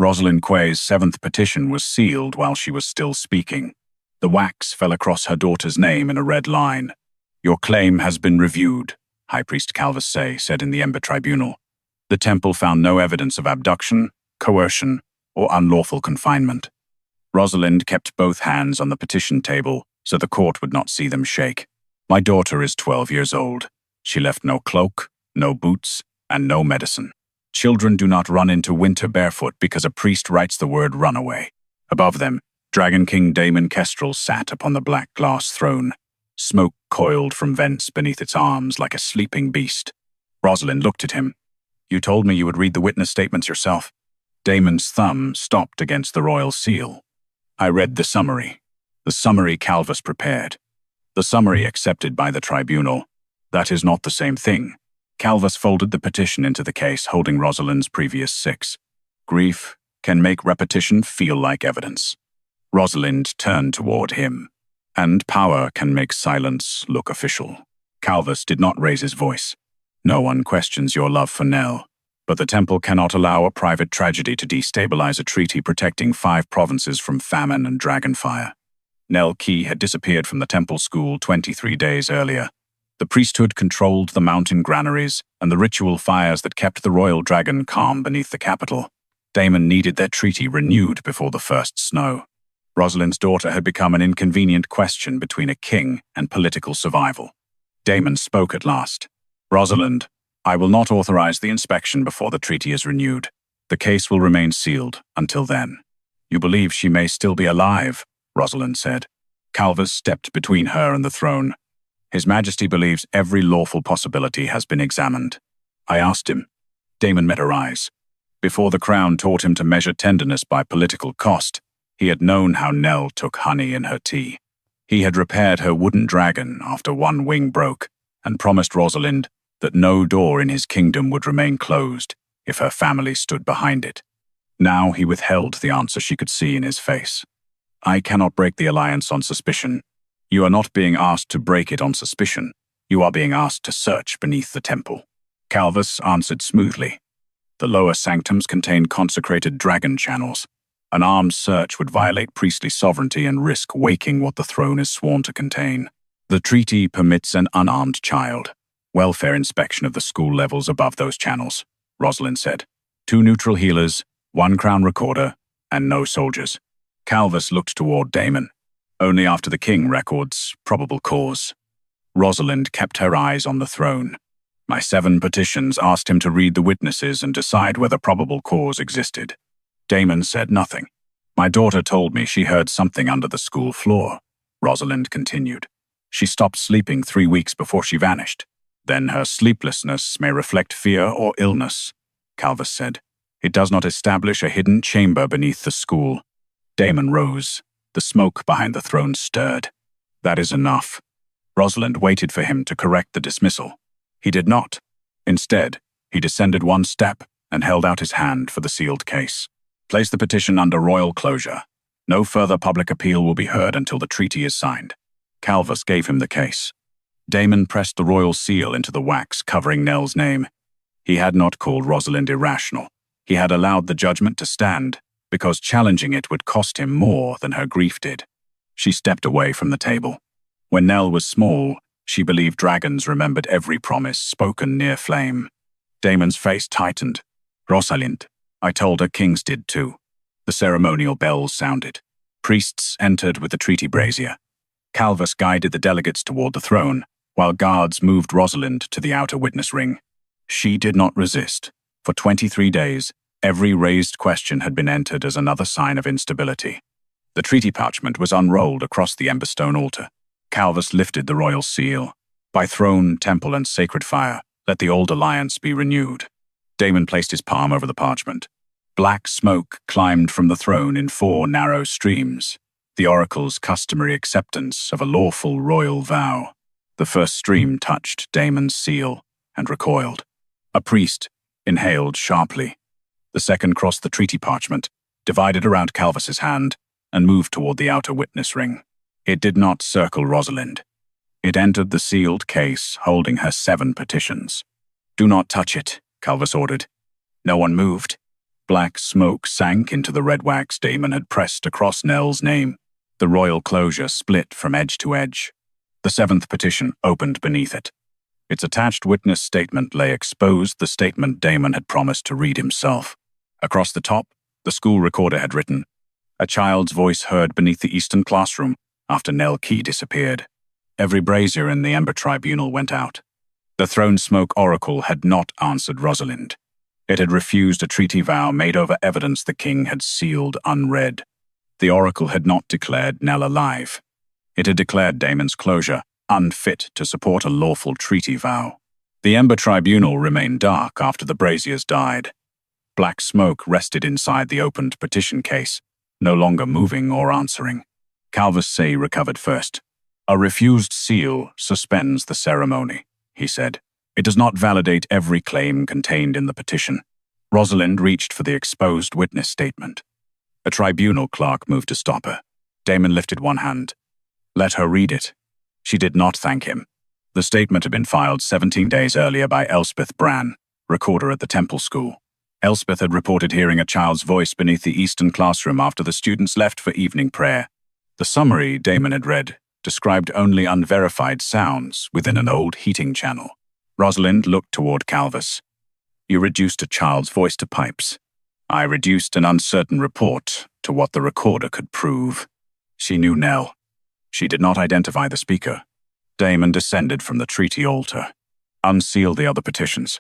Rosalind Quay's seventh petition was sealed while she was still speaking. The wax fell across her daughter's name in a red line. "Your claim has been reviewed," High Priest Calvus said in the Ember Tribunal. The temple found no evidence of abduction, coercion, or unlawful confinement. Rosalind kept both hands on the petition table so the court would not see them shake. "My daughter is 12 years old. She left no cloak, no boots, and no medicine. Children do not run into winter barefoot because a priest writes the word runaway." Above them, Dragon King Damon Kestrel sat upon the black glass throne. Smoke coiled from vents beneath its arms like a sleeping beast. Rosalind looked at him. "You told me you would read the witness statements yourself." Damon's thumb stopped against the royal seal. "I read the summary. The summary Calvus prepared. The summary accepted by the tribunal. That is not the same thing." Calvus folded the petition into the case, holding Rosalind's previous 6. "Grief can make repetition feel like evidence." Rosalind turned toward him. "And power can make silence look official." Calvus did not raise his voice. "No one questions your love for Nell, but the temple cannot allow a private tragedy to destabilize a treaty protecting 5 provinces from famine and dragonfire." Nell Key had disappeared from the temple school 23 days earlier. The priesthood controlled the mountain granaries and the ritual fires that kept the royal dragon calm beneath the capital. Damon needed their treaty renewed before the first snow. Rosalind's daughter had become an inconvenient question between a king and political survival. Damon spoke at last. "Rosalind, I will not authorize the inspection before the treaty is renewed. The case will remain sealed until then." "You believe she may still be alive," Rosalind said. Calvus stepped between her and the throne. "His Majesty believes every lawful possibility has been examined." "I asked him." Damon met her eyes. Before the crown taught him to measure tenderness by political cost, he had known how Nell took honey in her tea. He had repaired her wooden dragon after one wing broke and promised Rosalind that no door in his kingdom would remain closed if her family stood behind it. Now he withheld the answer she could see in his face. "I cannot break the alliance on suspicion. You are not being asked to break it on suspicion. You are being asked to search beneath the temple." Calvus answered smoothly. "The lower sanctums contain consecrated dragon channels. An armed search would violate priestly sovereignty and risk waking what the throne is sworn to contain. The treaty permits an unarmed child. Welfare inspection of the school levels above those channels," Rosalind said. 2 neutral healers, 1 crown recorder, and no soldiers." Calvus looked toward Damon. "Only after the king records probable cause." Rosalind kept her eyes on the throne. "My 7 petitions asked him to read the witnesses and decide whether probable cause existed." Damon said nothing. "My daughter told me she heard something under the school floor," Rosalind continued. "She stopped sleeping 3 weeks before she vanished. Then her sleeplessness may reflect fear or illness," Calvus said. "It does not establish a hidden chamber beneath the school." Damon rose. The smoke behind the throne stirred. "That is enough." Rosalind waited for him to correct the dismissal. He did not. Instead, he descended 1 step and held out his hand for the sealed case. "Place the petition under royal closure. No further public appeal will be heard until the treaty is signed." Calvus gave him the case. Damon pressed the royal seal into the wax covering Nell's name. He had not called Rosalind irrational. He had allowed the judgment to stand, because challenging it would cost him more than her grief did. She stepped away from the table. When Nell was small, she believed dragons remembered every promise spoken near flame. Damon's face tightened. "Rosalind, I told her kings did too." The ceremonial bells sounded. Priests entered with the treaty brazier. Calvus guided the delegates toward the throne, while guards moved Rosalind to the outer witness ring. She did not resist. For 23 days, every raised question had been entered as another sign of instability. The treaty parchment was unrolled across the emberstone altar. Calvus lifted the royal seal. "By throne, temple, and sacred fire, let the old alliance be renewed." Damon placed his palm over the parchment. Black smoke climbed from the throne in 4 narrow streams, the oracle's customary acceptance of a lawful royal vow. The first stream touched Damon's seal and recoiled. A priest inhaled sharply. The second crossed the treaty parchment, divided around Calvus's hand, and moved toward the outer witness ring. It did not circle Rosalind. It entered the sealed case, holding her 7 petitions. "Do not touch it," Calvus ordered. No one moved. Black smoke sank into the red wax Damon had pressed across Nell's name. The royal closure split from edge to edge. The seventh petition opened beneath it. Its attached witness statement lay exposed, the statement Damon had promised to read himself. Across the top, the school recorder had written, "A child's voice heard beneath the eastern classroom after Nell Quay disappeared." Every brazier in the Ember Tribunal went out. The Throne Smoke Oracle had not answered Rosalind. It had refused a treaty vow made over evidence the king had sealed unread. The oracle had not declared Nell alive. It had declared Damon's closure unfit to support a lawful treaty vow. The Ember Tribunal remained dark after the braziers died. Black smoke rested inside the opened petition case, no longer moving or answering. Calvus Say recovered first. "A refused seal suspends the ceremony," he said. "It does not validate every claim contained in the petition." Rosalind reached for the exposed witness statement. A tribunal clerk moved to stop her. Damon lifted one hand. "Let her read it." She did not thank him. The statement had been filed 17 days earlier by Elspeth Bran, recorder at the Temple School. Elspeth had reported hearing a child's voice beneath the eastern classroom after the students left for evening prayer. The summary Damon had read described only unverified sounds within an old heating channel. Rosalind looked toward Calvus. "You reduced a child's voice to pipes. I reduced an uncertain report to what the recorder could prove." She knew Nell. She did not identify the speaker. Damon descended from the treaty altar. "Unseal the other petitions."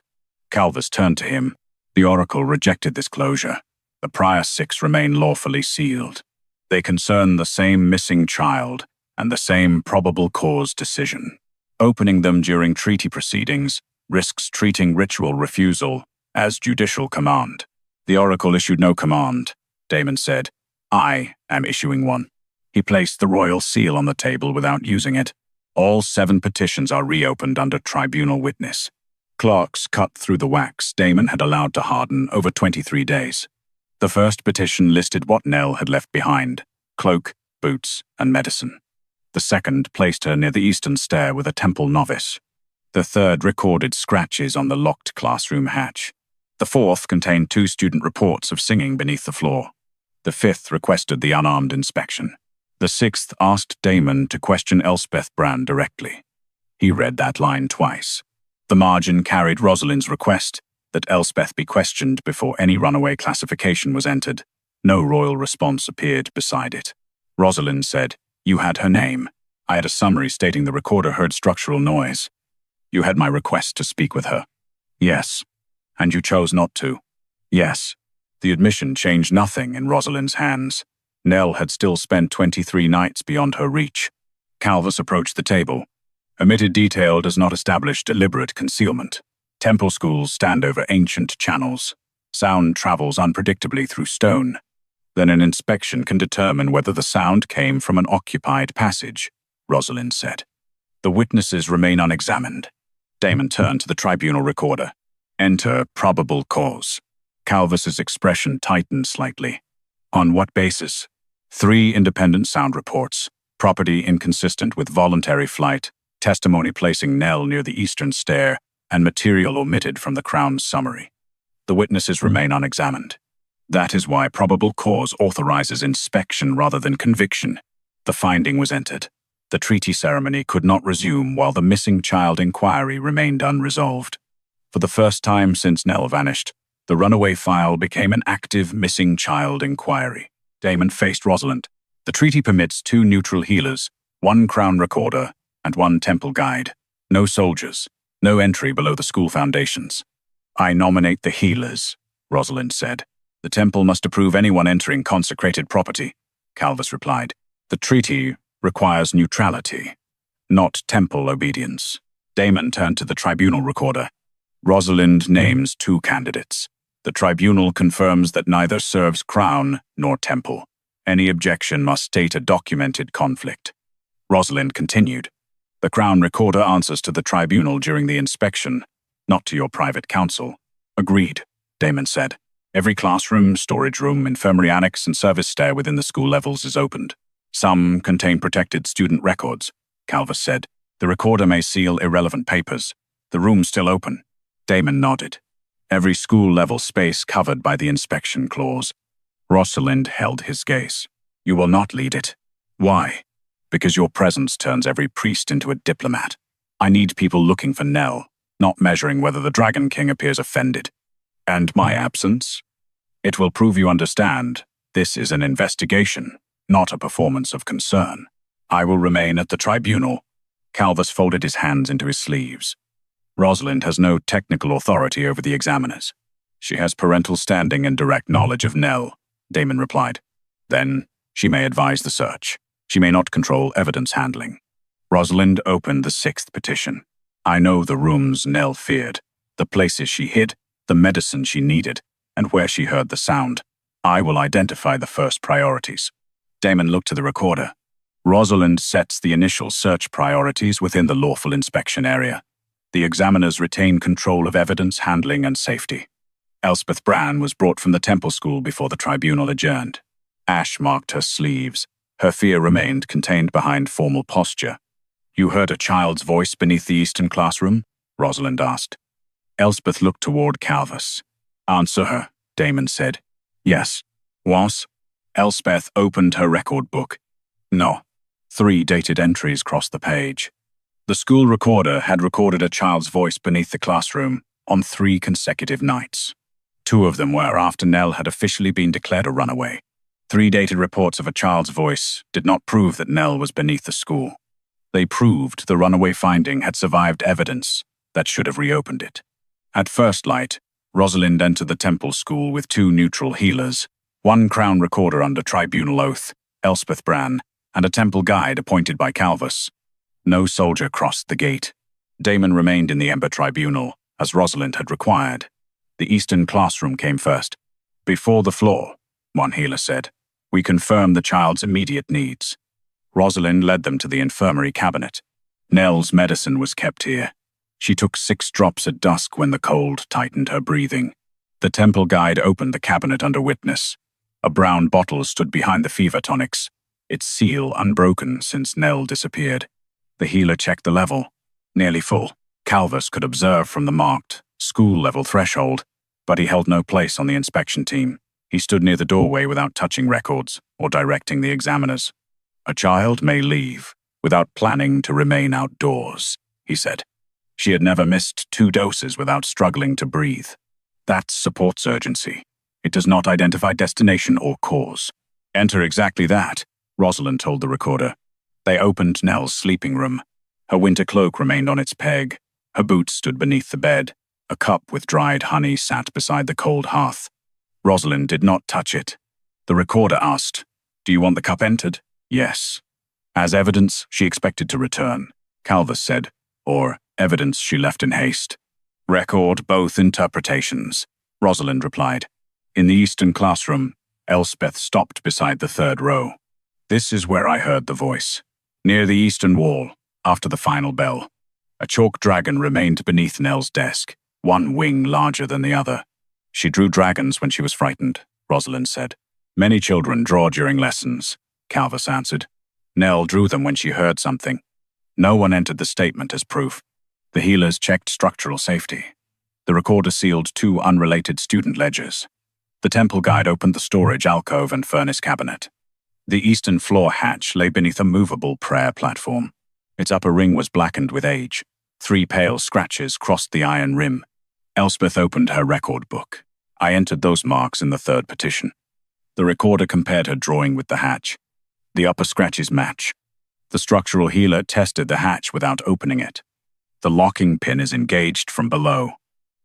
Calvus turned to him. "The oracle rejected this closure. The prior 6 remain lawfully sealed. They concern the same missing child and the same probable cause decision. Opening them during treaty proceedings risks treating ritual refusal as judicial command." "The oracle issued no command," Damon said. "I am issuing one." He placed the royal seal on the table without using it. All 7 petitions are reopened under tribunal witness. Clerks cut through the wax Damon had allowed to harden over 23 days. The first petition listed what Nell had left behind: cloak, boots, and medicine. The second placed her near the eastern stair with a temple novice. The third recorded scratches on the locked classroom hatch. The fourth contained 2 student reports of singing beneath the floor. The fifth requested the unarmed inspection. The sixth asked Damon to question Elspeth Bran directly. He read that line twice. The margin carried Rosalind's request that Elspeth be questioned before any runaway classification was entered. No royal response appeared beside it. Rosalind said, "You had her name. I had a summary stating the recorder heard structural noise. You had my request to speak with her." "Yes." "And you chose not to." "Yes." The admission changed nothing in Rosalind's hands. Nell had still spent 23 nights beyond her reach. Calvus approached the table. "Omitted detail does not establish deliberate concealment. Temple schools stand over ancient channels. Sound travels unpredictably through stone. Then an inspection can determine whether the sound came from an occupied passage," Rosalind said. "The witnesses remain unexamined." Damon turned to the tribunal recorder. "Enter probable cause." Calvus's expression tightened slightly. "On what basis?" 3 independent sound reports, property inconsistent with voluntary flight, testimony placing Nell near the eastern stair, and material omitted from the Crown's summary. The witnesses remain unexamined. That is why probable cause authorizes inspection rather than conviction. The finding was entered. The treaty ceremony could not resume while the missing child inquiry remained unresolved. For the first time since Nell vanished, the runaway file became an active missing child inquiry. Damon faced Rosalind. "The treaty permits 2 neutral healers, 1 crown recorder, and 1 temple guide. No soldiers, no entry below the school foundations." "I nominate the healers," Rosalind said. "The temple must approve anyone entering consecrated property," Calvus replied. "The treaty requires neutrality, not temple obedience." Damon turned to the tribunal recorder. "Rosalind names 2 candidates. The tribunal confirms that neither serves crown nor temple. Any objection must state a documented conflict." Rosalind continued. "The crown recorder answers to the tribunal during the inspection, not to your private counsel." "Agreed," Damon said. "Every classroom, storage room, infirmary annex, and service stair within the school levels is opened. Some contain protected student records," Calvus said. "The recorder may seal irrelevant papers. The room's still open." Damon nodded. every school-level space covered by the inspection clause. Rosalind held his gaze. You will not lead it. Why? Because your presence turns every priest into a diplomat. I need people looking for Nell, not measuring whether the Dragon King appears offended. And my absence? It will prove you understand. This is an investigation, not a performance of concern. I will remain at the tribunal. Calvus folded his hands into his sleeves. Rosalind has no technical authority over the examiners. She has parental standing and direct knowledge of Nell, Damon replied. Then, she may advise the search. She may not control evidence handling. Rosalind opened the 6th petition. I know the rooms Nell feared, the places she hid, the medicine she needed, and where she heard the sound. I will identify the first priorities. Damon looked to the recorder. Rosalind sets the initial search priorities within the lawful inspection area. The examiners retain control of evidence handling and safety. Elspeth Brann was brought from the temple school before the tribunal adjourned. Ash marked her sleeves. Her fear remained contained behind formal posture. You heard a child's voice beneath the eastern classroom? Rosalind asked. Elspeth looked toward Calvus. Answer her, Damon said. Yes. Was? Elspeth opened her record book. No. 3 dated entries crossed the page. The school recorder had recorded a child's voice beneath the classroom on 3 consecutive nights. 2 of them were after Nell had officially been declared a runaway. 3 dated reports of a child's voice did not prove that Nell was beneath the school. They proved the runaway finding had survived evidence that should have reopened it. At first light, Rosalind entered the temple school with 2 neutral healers, 1 crown recorder under tribunal oath, Elspeth Brann, and a temple guide appointed by Calvus. No soldier crossed the gate. Damon remained in the Ember Tribunal, as Rosalind had required. The eastern classroom came first. Before the floor, one healer said, we confirm the child's immediate needs. Rosalind led them to the infirmary cabinet. Nell's medicine was kept here. She took 6 drops at dusk when the cold tightened her breathing. The temple guide opened the cabinet under witness. A brown bottle stood behind the fever tonics, its seal unbroken since Nell disappeared. The healer checked the level. Nearly full. Calvus could observe from the marked, school-level threshold, but he held no place on the inspection team. He stood near the doorway without touching records or directing the examiners. A child may leave without planning to remain outdoors, he said. She had never missed 2 doses without struggling to breathe. That supports urgency. It does not identify destination or cause. Enter exactly that, Rosalind told the recorder. They opened Nell's sleeping room. Her winter cloak remained on its peg. Her boots stood beneath the bed. A cup with dried honey sat beside the cold hearth. Rosalind did not touch it. The recorder asked, Do you want the cup entered? Yes. As evidence she expected to return, Calvus said, or evidence she left in haste. Record both interpretations, Rosalind replied. In the eastern classroom, Elspeth stopped beside the 3rd row. This is where I heard the voice. Near the eastern wall, after the final bell. A chalk dragon remained beneath Nell's desk, 1 wing larger than the other. She drew dragons when she was frightened, Rosalind said. Many children draw during lessons, Calvus answered. Nell drew them when she heard something. No one entered the statement as proof. The healers checked structural safety. The recorder sealed 2 unrelated student ledgers. The temple guide opened the storage alcove and furnace cabinet. The eastern floor hatch lay beneath a movable prayer platform. Its upper ring was blackened with age. 3 pale scratches crossed the iron rim. Elspeth opened her record book. I entered those marks in the 3rd petition. The recorder compared her drawing with the hatch. The upper scratches match. The structural healer tested the hatch without opening it. The locking pin is engaged from below.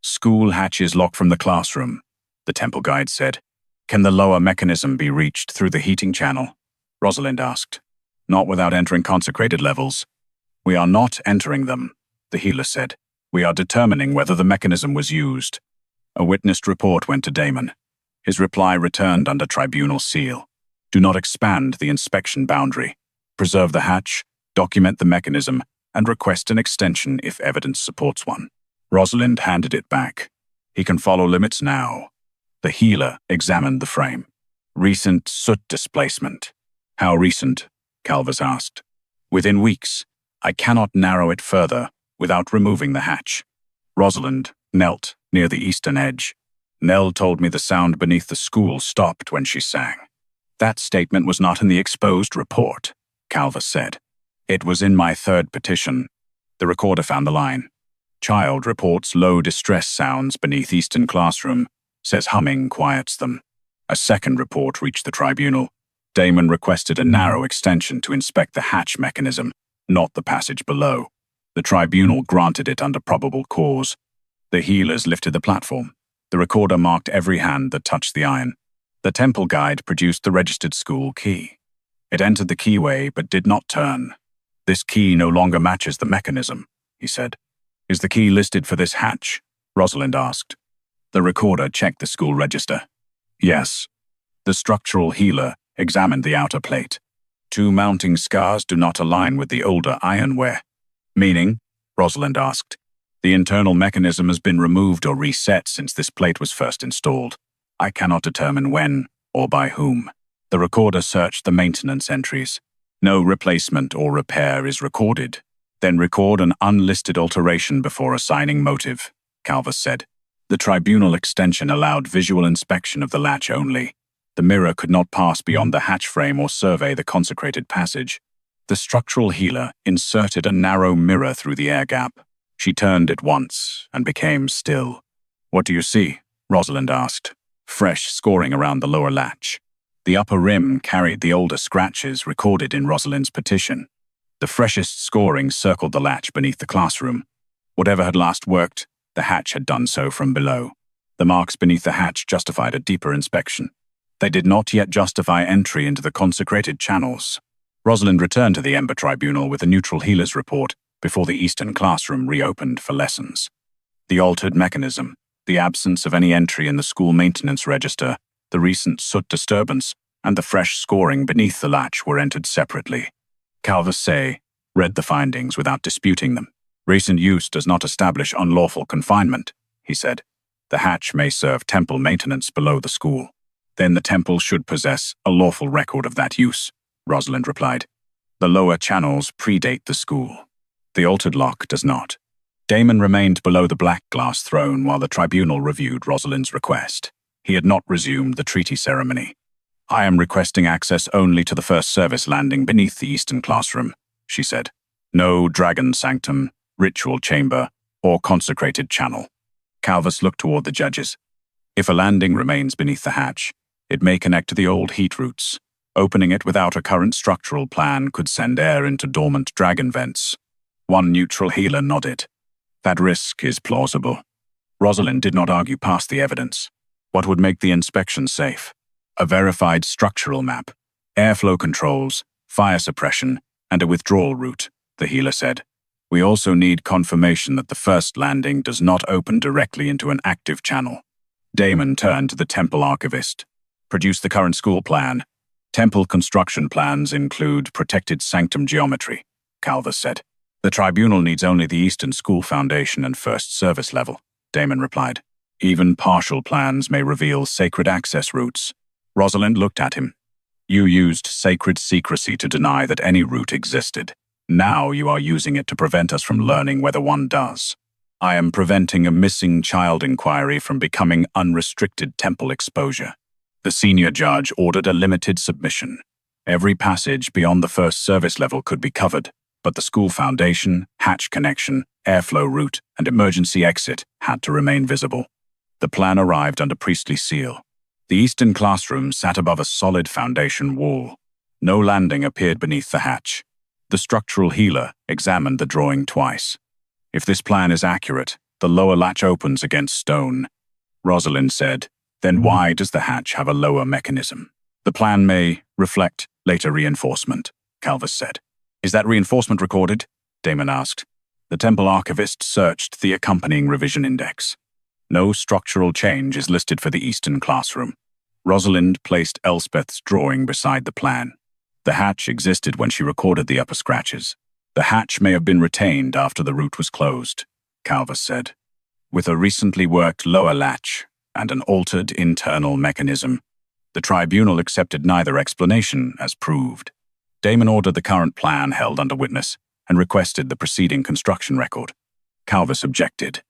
School hatches lock from the classroom, the temple guide said. Can the lower mechanism be reached through the heating channel? Rosalind asked. Not without entering consecrated levels. We are not entering them, the healer said. We are determining whether the mechanism was used. A witnessed report went to Damon. His reply returned under tribunal seal. Do not expand the inspection boundary. Preserve the hatch, document the mechanism, and request an extension if evidence supports one. Rosalind handed it back. He can follow limits now. The healer examined the frame. Recent soot displacement. How recent? Calvus asked. Within weeks. I cannot narrow it further without removing the hatch. Rosalind knelt near the eastern edge. Nell told me the sound beneath the school stopped when she sang. That statement was not in the exposed report, Calvus said. It was in my third petition. The recorder found the line. Child reports low distress sounds beneath eastern classroom, says humming quiets them. A second report reached the tribunal. Damon requested a narrow extension to inspect the hatch mechanism, not the passage below. The tribunal granted it under probable cause. The healers lifted the platform. The recorder marked every hand that touched the iron. The temple guide produced the registered school key. It entered the keyway but did not turn. This key no longer matches the mechanism, he said. Is the key listed for this hatch? Rosalind asked. The recorder checked the school register. Yes. The structural healer examined the outer plate. 2 mounting scars do not align with the older ironware. Meaning? Rosalind asked. The internal mechanism has been removed or reset since this plate was first installed. I cannot determine when or by whom. The recorder searched the maintenance entries. No replacement or repair is recorded. Then record an unlisted alteration before assigning motive, Calvus said. The tribunal extension allowed visual inspection of the latch only. The mirror could not pass beyond the hatch frame or survey the consecrated passage. The structural healer inserted a narrow mirror through the air gap. She turned it once and became still. What do you see? Rosalind asked. Fresh scoring around the lower latch. The upper rim carried the older scratches recorded in Rosalind's petition. The freshest scoring circled the latch beneath the classroom. Whatever had last worked, the hatch had done so from below. The marks beneath the hatch justified a deeper inspection. They did not yet justify entry into the consecrated channels. Rosalind returned to the Ember Tribunal with a neutral healer's report before the eastern classroom reopened for lessons. The altered mechanism, the absence of any entry in the school maintenance register, the recent soot disturbance, and the fresh scoring beneath the latch were entered separately. Calvus Say read the findings without disputing them. Recent use does not establish unlawful confinement, he said. The hatch may serve temple maintenance below the school. Then the temple should possess a lawful record of that use, Rosalind replied. The lower channels predate the school. The altered lock does not. Damon remained below the black glass throne while the tribunal reviewed Rosalind's request. He had not resumed the treaty ceremony. I am requesting access only to the first service landing beneath the eastern classroom, she said. No dragon sanctum, ritual chamber, or consecrated channel. Calvus looked toward the judges. If a landing remains beneath the hatch, it may connect to the old heat routes. Opening it without a current structural plan could send air into dormant dragon vents. One neutral healer nodded. That risk is plausible. Rosalind did not argue past the evidence. What would make the inspection safe? A verified structural map, airflow controls, fire suppression, and a withdrawal route, the healer said. We also need confirmation that the first landing does not open directly into an active channel. Damon turned to the temple archivist. Produce the current school plan. Temple construction plans include protected sanctum geometry, Calvus said. The tribunal needs only the Eastern School Foundation and first service level, Damon replied. Even partial plans may reveal sacred access routes. Rosalind looked at him. You used sacred secrecy to deny that any route existed. Now you are using it to prevent us from learning whether one does. I am preventing a missing child inquiry from becoming unrestricted temple exposure. The senior judge ordered a limited submission. Every passage beyond the first service level could be covered, but the school foundation, hatch connection, airflow route, and emergency exit had to remain visible. The plan arrived under priestly seal. The eastern classroom sat above a solid foundation wall. No landing appeared beneath the hatch. The structural healer examined the drawing twice. If this plan is accurate, the lower latch opens against stone. Rosalind said, then why does the hatch have a lower mechanism? The plan may reflect later reinforcement, Calvus said. Is that reinforcement recorded? Damon asked. The temple archivist searched the accompanying revision index. No structural change is listed for the eastern classroom. Rosalind placed Elspeth's drawing beside the plan. The hatch existed when she recorded the upper scratches. The hatch may have been retained after the route was closed, Calvus said. With a recently worked lower latch and an altered internal mechanism, the tribunal accepted neither explanation as proved. Damon ordered the current plan held under witness and requested the preceding construction record. Calvus objected.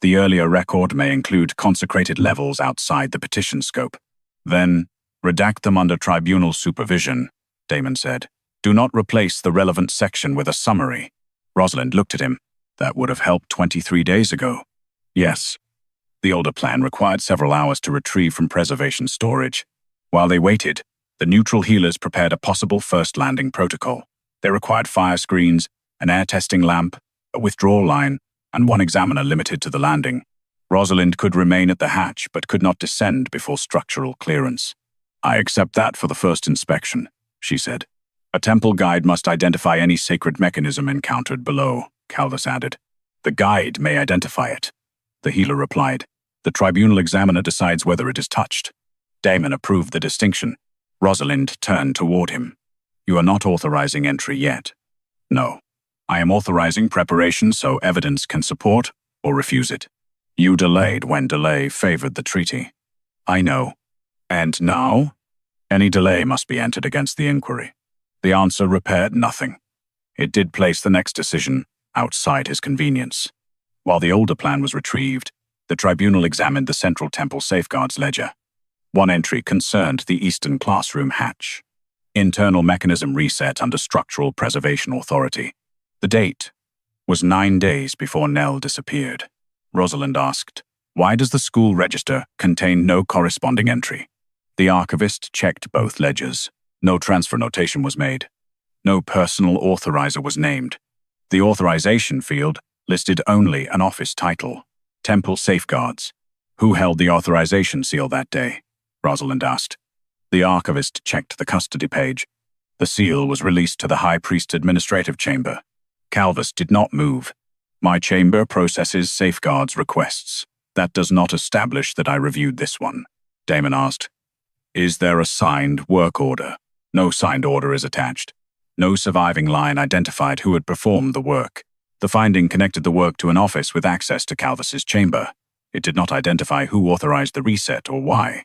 The earlier record may include consecrated levels outside the petition scope. Then, redact them under tribunal supervision, Damon said. Do not replace the relevant section with a summary. Rosalind looked at him. That would have helped 23 days ago. Yes. The older plan required several hours to retrieve from preservation storage. While they waited, the neutral healers prepared a possible first landing protocol. They required fire screens, an air testing lamp, a withdrawal line, and one examiner limited to the landing. Rosalind could remain at the hatch but could not descend before structural clearance. I accept that for the first inspection, she said. A temple guide must identify any sacred mechanism encountered below, Calvus added. The guide may identify it, the healer replied. The tribunal examiner decides whether it is touched. Damon approved the distinction. Rosalind turned toward him. You are not authorizing entry yet. No. I am authorizing preparation so evidence can support or refuse it. You delayed when delay favored the treaty. I know. And now? Any delay must be entered against the inquiry. The answer repaired nothing. It did place the next decision outside his convenience. While the older plan was retrieved, the tribunal examined the Central Temple Safeguards ledger. One entry concerned the Eastern Classroom hatch. Internal mechanism reset under Structural Preservation Authority. The date was 9 days before Nell disappeared. Rosalind asked, why does the school register contain no corresponding entry? The archivist checked both ledgers. No transfer notation was made. No personal authorizer was named. The authorization field listed only an office title, Temple Safeguards. Who held the authorization seal that day? Rosalind asked. The archivist checked the custody page. The seal was released to the High Priest's administrative chamber. Calvus did not move. My chamber processes safeguards requests. That does not establish that I reviewed this one. Damon asked. Is there a signed work order? No signed order is attached. No surviving line identified who had performed the work. The finding connected the work to an office with access to Calvus's chamber. It did not identify who authorized the reset or why.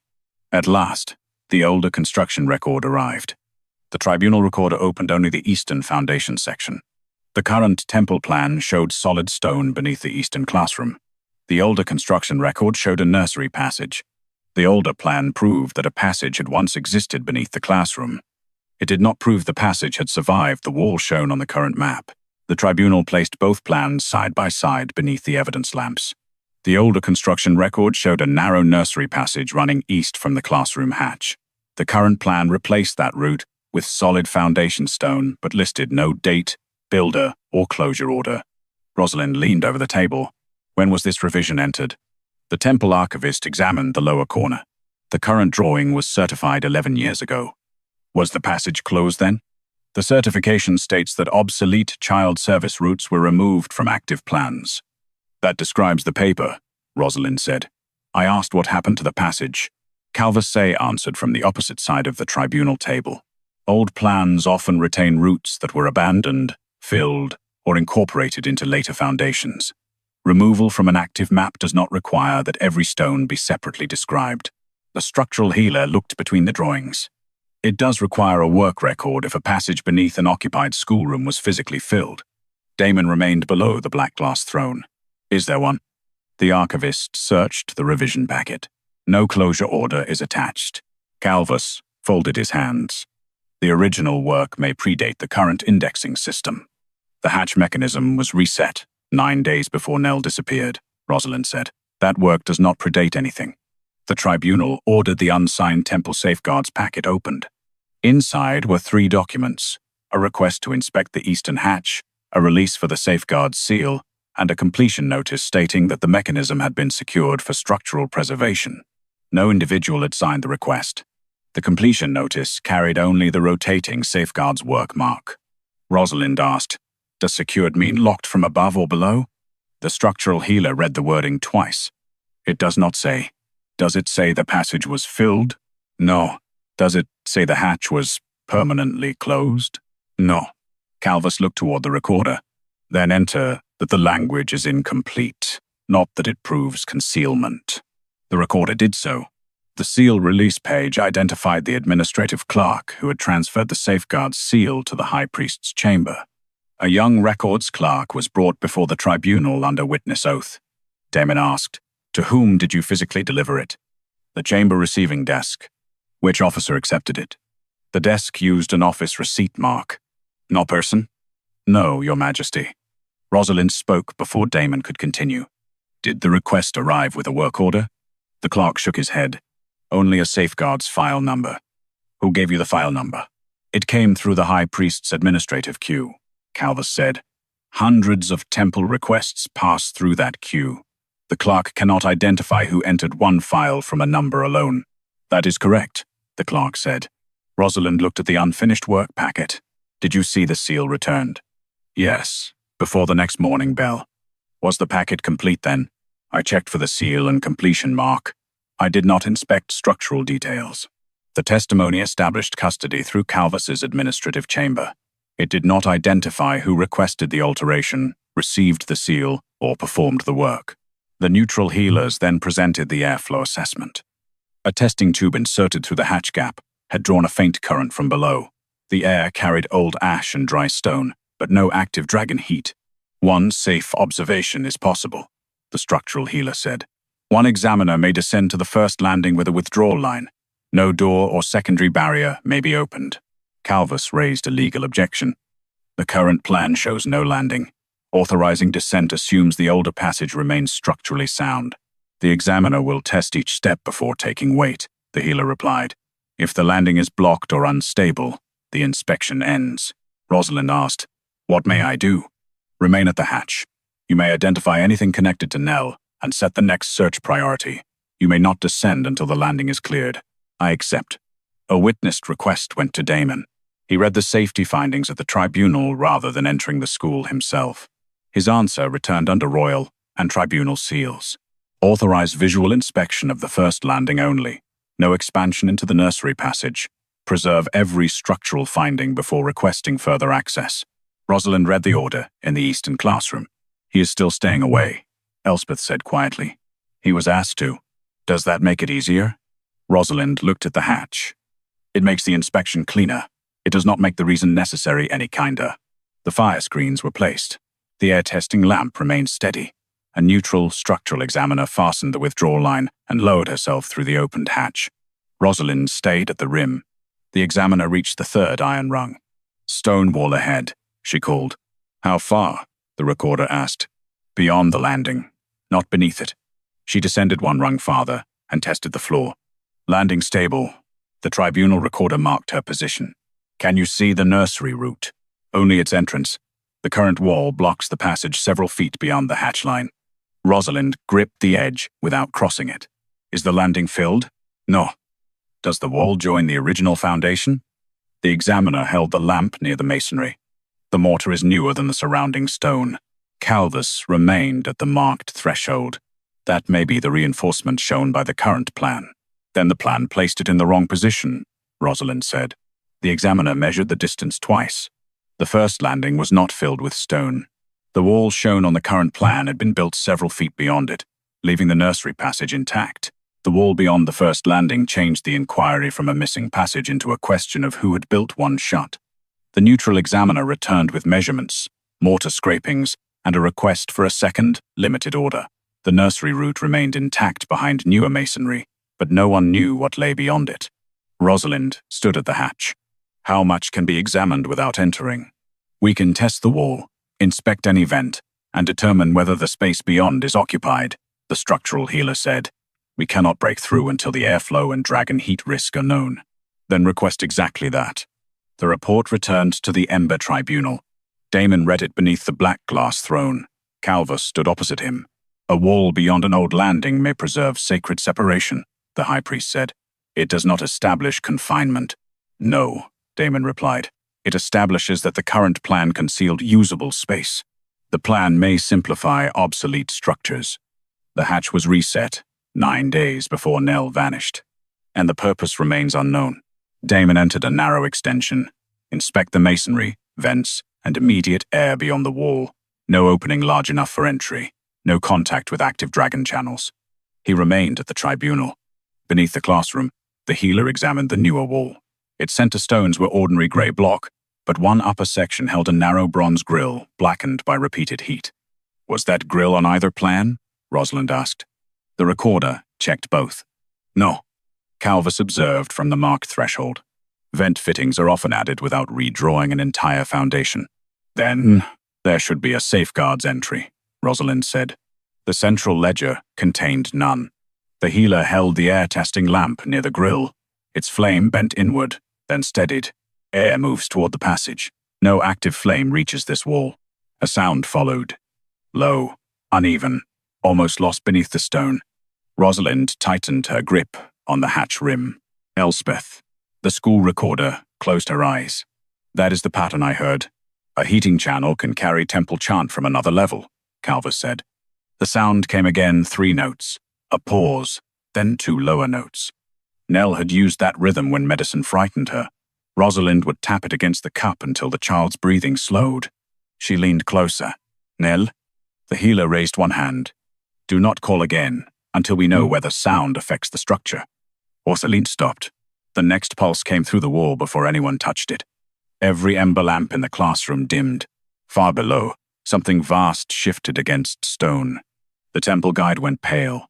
At last, the older construction record arrived. The tribunal recorder opened only the Eastern Foundation section. The current temple plan showed solid stone beneath the Eastern classroom. The older construction record showed a nursery passage. The older plan proved that a passage had once existed beneath the classroom. It did not prove the passage had survived the wall shown on the current map. The tribunal placed both plans side by side beneath the evidence lamps. The older construction record showed a narrow nursery passage running east from the classroom hatch. The current plan replaced that route with solid foundation stone but listed no date, builder, or closure order. Rosalind leaned over the table. When was this revision entered? The temple archivist examined the lower corner. The current drawing was certified 11 years ago. Was the passage closed then? The certification states that obsolete child service routes were removed from active plans. That describes the paper, Rosalind said. I asked what happened to the passage. Calvus answered from the opposite side of the tribunal table. Old plans often retain routes that were abandoned, filled, or incorporated into later foundations. Removal from an active map does not require that every stone be separately described. The structural healer looked between the drawings. It does require a work record if a passage beneath an occupied schoolroom was physically filled. Damon remained below the black glass throne. Is there one? The archivist searched the revision packet. No closure order is attached. Calvus folded his hands. The original work may predate the current indexing system. The hatch mechanism was reset 9 days before Nell disappeared, Rosalind said. That work does not predate anything. The tribunal ordered the unsigned Temple Safeguards packet opened. Inside were 3 documents: a request to inspect the eastern hatch, a release for the Safeguards seal, and a completion notice stating that the mechanism had been secured for structural preservation. No individual had signed the request. The completion notice carried only the rotating Safeguards work mark. Rosalind asked, does secured mean locked from above or below? The structural healer read the wording twice. It does not say. Does it say the passage was filled? No. Does it say the hatch was permanently closed? No. Calvus looked toward the recorder. Then enter that the language is incomplete, not that it proves concealment. The recorder did so. The seal release page identified the administrative clerk who had transferred the Safeguards seal to the High Priest's chamber. A young records clerk was brought before the tribunal under witness oath. Damon asked. To whom did you physically deliver it? The chamber receiving desk. Which officer accepted it? The desk used an office receipt mark. No person? No, Your Majesty. Rosalind spoke before Damon could continue. Did the request arrive with a work order? The clerk shook his head. Only a safeguards file number. Who gave you the file number? It came through the High Priest's administrative queue, Calvus said. Hundreds of temple requests pass through that queue. The clerk cannot identify who entered one file from a number alone. That is correct, the clerk said. Rosalind looked at the unfinished work packet. Did you see the seal returned? Yes, before the next morning bell. Was the packet complete then? I checked for the seal and completion mark. I did not inspect structural details. The testimony established custody through Calvus's administrative chamber. It did not identify who requested the alteration, received the seal, or performed the work. The neutral healers then presented the airflow assessment. A testing tube inserted through the hatch gap had drawn a faint current from below. The air carried old ash and dry stone, but no active dragon heat. One safe observation is possible, the structural healer said. One examiner may descend to the first landing with a withdrawal line. No door or secondary barrier may be opened. Calvus raised a legal objection. The current plan shows no landing. Authorizing descent assumes the older passage remains structurally sound. The examiner will test each step before taking weight, the healer replied. If the landing is blocked or unstable, the inspection ends. Rosalind asked, What may I do? Remain at the hatch. You may identify anything connected to Nell and set the next search priority. You may not descend until the landing is cleared. I accept. A witnessed request went to Damon. He read the safety findings at the tribunal rather than entering the school himself. His answer returned under royal and tribunal seals. Authorized visual inspection of the first landing only. No expansion into the nursery passage. Preserve every structural finding before requesting further access. Rosalind read the order in the eastern classroom. He is still staying away, Elspeth said quietly. He was asked to. Does that make it easier? Rosalind looked at the hatch. It makes the inspection cleaner. It does not make the reason necessary any kinder. The fire screens were placed. The air testing lamp remained steady. A neutral structural examiner fastened the withdrawal line and lowered herself through the opened hatch. Rosalind stayed at the rim. The examiner reached the third iron rung. Stone wall ahead, she called. How far? The recorder asked. Beyond the landing, not beneath it. She descended one rung farther and tested the floor. Landing stable. The tribunal recorder marked her position. Can you see the nursery route? Only its entrance. The current wall blocks the passage several feet beyond the hatch line. Rosalind gripped the edge without crossing it. Is the landing filled? No. Does the wall join the original foundation? The examiner held the lamp near the masonry. The mortar is newer than the surrounding stone. Calvus remained at the marked threshold. That may be the reinforcement shown by the current plan. Then the plan placed it in the wrong position, Rosalind said. The examiner measured the distance twice. The first landing was not filled with stone. The wall shown on the current plan had been built several feet beyond it, leaving the nursery passage intact. The wall beyond the first landing changed the inquiry from a missing passage into a question of who had built one shut. The neutral examiner returned with measurements, mortar scrapings, and a request for a second, limited order. The nursery route remained intact behind newer masonry, but no one knew what lay beyond it. Rosalind stood at the hatch. How much can be examined without entering? We can test the wall, inspect any vent, and determine whether the space beyond is occupied, the structural healer said. We cannot break through until the airflow and dragon heat risk are known. Then request exactly that. The report returned to the Ember Tribunal. Damon read it beneath the black glass throne. Calvus stood opposite him. A wall beyond an old landing may preserve sacred separation, the High Priest said. It does not establish confinement. No, Damon replied. It establishes that the current plan concealed usable space. The plan may simplify obsolete structures. The hatch was reset 9 days before Nell vanished, and the purpose remains unknown. Damon entered a narrow extension. Inspect the masonry, vents, and immediate air beyond the wall. No opening large enough for entry. No contact with active dragon channels. He remained at the tribunal. Beneath the classroom, the healer examined the newer wall. Its center stones were ordinary gray block, but one upper section held a narrow bronze grille, blackened by repeated heat. Was that grille on either plan? Rosalind asked. The recorder checked both. No, Calvus observed from the marked threshold. Vent fittings are often added without redrawing an entire foundation. Then, there should be a safeguards entry, Rosalind said. The central ledger contained none. The healer held the air-testing lamp near the grill. Its flame bent inward, then steadied. Air moves toward the passage. No active flame reaches this wall. A sound followed. Low, uneven, almost lost beneath the stone. Rosalind tightened her grip on the hatch rim. Elspeth, the school recorder, closed her eyes. That is the pattern I heard. A heating channel can carry temple chant from another level, Calvus said. The sound came again, 3 notes. A pause, then 2 lower notes. Nell had used that rhythm when medicine frightened her. Rosalind would tap it against the cup until the child's breathing slowed. She leaned closer. Nell? The healer raised one hand. Do not call again until we know whether sound affects the structure. Rosalind stopped. The next pulse came through the wall before anyone touched it. Every ember lamp in the classroom dimmed. Far below, something vast shifted against stone. The temple guide went pale.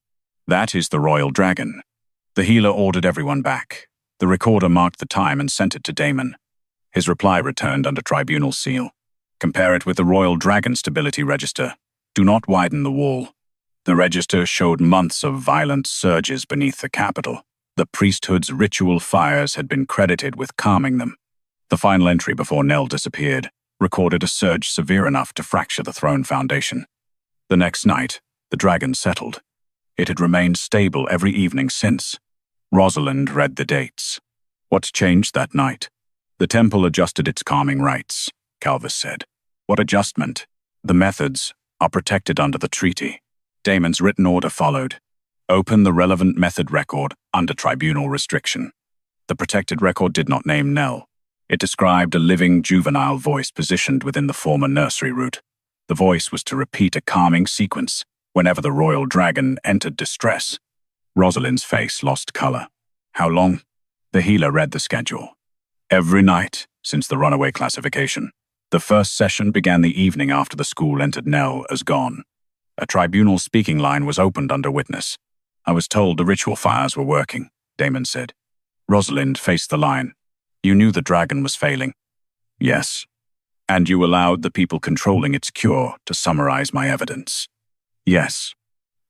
That is the royal dragon. The healer ordered everyone back. The recorder marked the time and sent it to Damon. His reply returned under tribunal seal. Compare it with the royal dragon stability register. Do not widen the wall. The register showed months of violent surges beneath the capital. The priesthood's ritual fires had been credited with calming them. The final entry before Nell disappeared recorded a surge severe enough to fracture the throne foundation. The next night, the dragon settled. It had remained stable every evening since. Rosalind read the dates. What changed that night? The temple adjusted its calming rites, Calvus said. What adjustment? The methods are protected under the treaty. Damon's written order followed. Open the relevant method record under tribunal restriction. The protected record did not name Nell. It described a living juvenile voice positioned within the former nursery route. The voice was to repeat a calming sequence whenever the royal dragon entered distress. Rosalind's face lost color. How long? The healer read the schedule. Every night since the runaway classification. The first session began the evening after the school entered Nell as gone. A tribunal speaking line was opened under witness. I was told the ritual fires were working, Damon said. Rosalind faced the line. You knew the dragon was failing. Yes. And you allowed the people controlling its cure to summarize my evidence. Yes.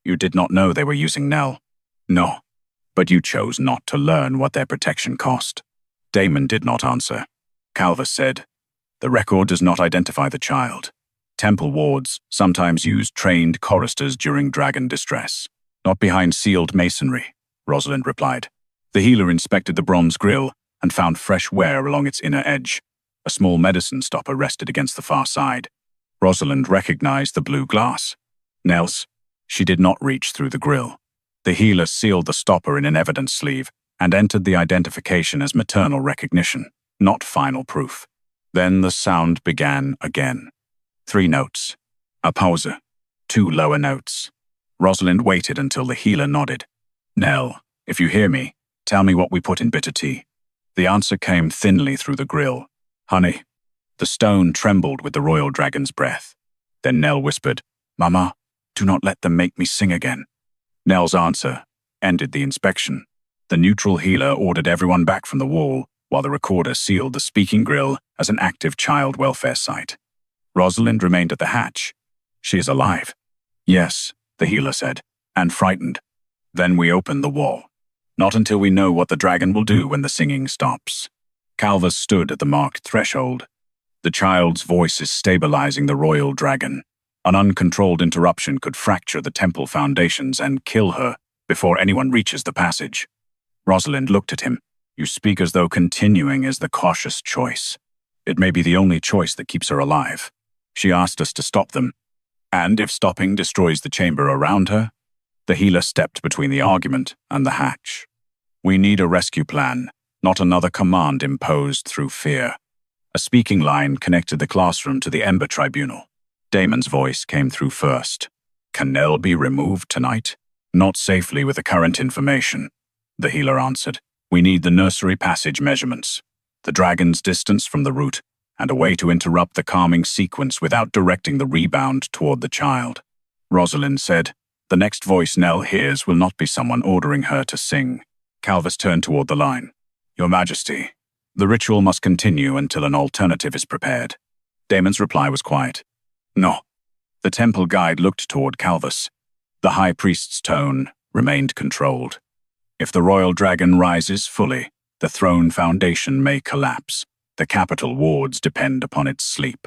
You did not know they were using Nell. No. But you chose not to learn what their protection cost. Damon did not answer. Calvus said, the record does not identify the child. Temple wards sometimes use trained choristers during dragon distress. Not behind sealed masonry, Rosalind replied. The healer inspected the bronze grill and found fresh wear along its inner edge. A small medicine stopper rested against the far side. Rosalind recognized the blue glass. Nels, she did not reach through the grill. The healer sealed the stopper in an evidence sleeve and entered the identification as maternal recognition, not final proof. Then the sound began again. 3 notes. A pause. 2 lower notes. Rosalind waited until the healer nodded. Nell, if you hear me, tell me what we put in bitter tea. The answer came thinly through the grill. Honey. The stone trembled with the royal dragon's breath. Then Nell whispered, Mama, do not let them make me sing again. Nell's answer ended the inspection. The neutral healer ordered everyone back from the wall, while the recorder sealed the speaking grill as an active child welfare site. Rosalind remained at the hatch. She is alive. Yes, the healer said, and frightened. Then we open the wall. Not until we know what the dragon will do when the singing stops. Calvus stood at the marked threshold. The child's voice is stabilizing the royal dragon. An uncontrolled interruption could fracture the temple foundations and kill her before anyone reaches the passage. Rosalind looked at him. You speak as though continuing is the cautious choice. It may be the only choice that keeps her alive. She asked us to stop them. And if stopping destroys the chamber around her? The healer stepped between the argument and the hatch. We need a rescue plan, not another command imposed through fear. A speaking line connected the classroom to the Ember Tribunal. Damon's voice came through first. Can Nell be removed tonight? Not safely with the current information, the healer answered. We need the nursery passage measurements, the dragon's distance from the root, and a way to interrupt the calming sequence without directing the rebound toward the child. Rosalind said, The next voice Nell hears will not be someone ordering her to sing. Calvus turned toward the line. Your Majesty, the ritual must continue until an alternative is prepared. Damon's reply was quiet. No. The temple guide looked toward Calvus. The high priest's tone remained controlled. If the royal dragon rises fully, the throne foundation may collapse. The capital wards depend upon its sleep.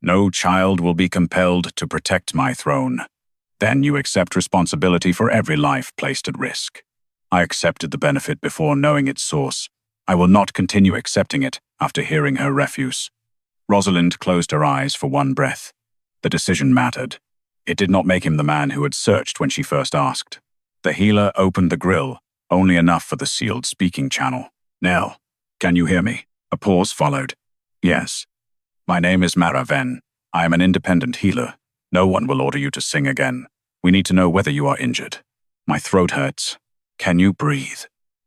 No child will be compelled to protect my throne. Then you accept responsibility for every life placed at risk. I accepted the benefit before knowing its source. I will not continue accepting it after hearing her refuse. Rosalind closed her eyes for one breath. The decision mattered. It did not make him the man who had searched when she first asked. The healer opened the grill, only enough for the sealed speaking channel. Nell, can you hear me? A pause followed. Yes. My name is Maraven. I am an independent healer. No one will order you to sing again. We need to know whether you are injured. My throat hurts. Can you breathe?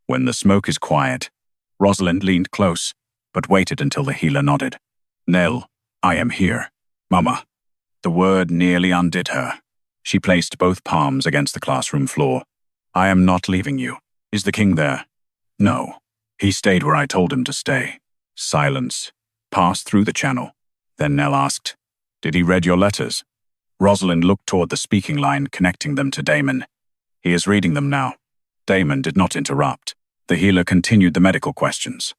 When the smoke is quiet, Rosalind leaned close, but waited until the healer nodded. Nell, I am here. Mama. The word nearly undid her. She placed both palms against the classroom floor. I am not leaving you. Is the king there? No. He stayed where I told him to stay. Silence. Passed through the channel. Then Nell asked, Did he read your letters? Rosalind looked toward the speaking line connecting them to Damon. He is reading them now. Damon did not interrupt. The healer continued the medical questions.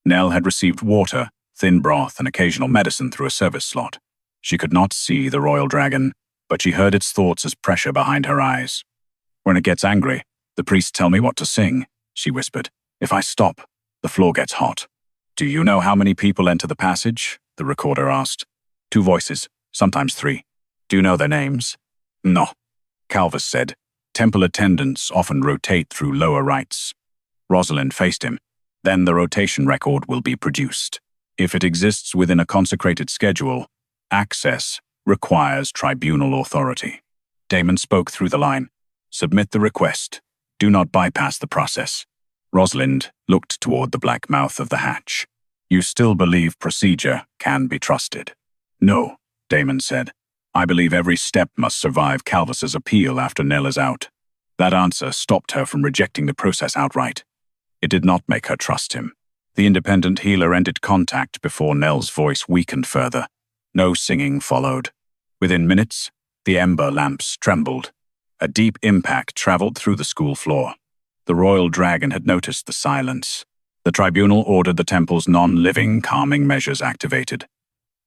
Nell had received water, thin broth, and occasional medicine through a service slot. She could not see the royal dragon, but she heard its thoughts as pressure behind her eyes. When it gets angry, the priests tell me what to sing, she whispered. If I stop, the floor gets hot. Do you know how many people enter the passage? The recorder asked. 2 voices, sometimes 3. Do you know their names? No. Calvus said. Temple attendants often rotate through lower rites. Rosalind faced him. Then the rotation record will be produced. If it exists within a consecrated schedule, access requires tribunal authority. Damon spoke through the line. Submit the request. Do not bypass the process. Rosalind looked toward the black mouth of the hatch. You still believe procedure can be trusted? No, Damon said. I believe every step must survive Calvus's appeal after Nell is out. That answer stopped her from rejecting the process outright. It did not make her trust him. The independent healer ended contact before Nell's voice weakened further. No singing followed. Within minutes, the ember lamps trembled. A deep impact traveled through the school floor. The royal dragon had noticed the silence. The tribunal ordered the temple's non-living calming measures activated.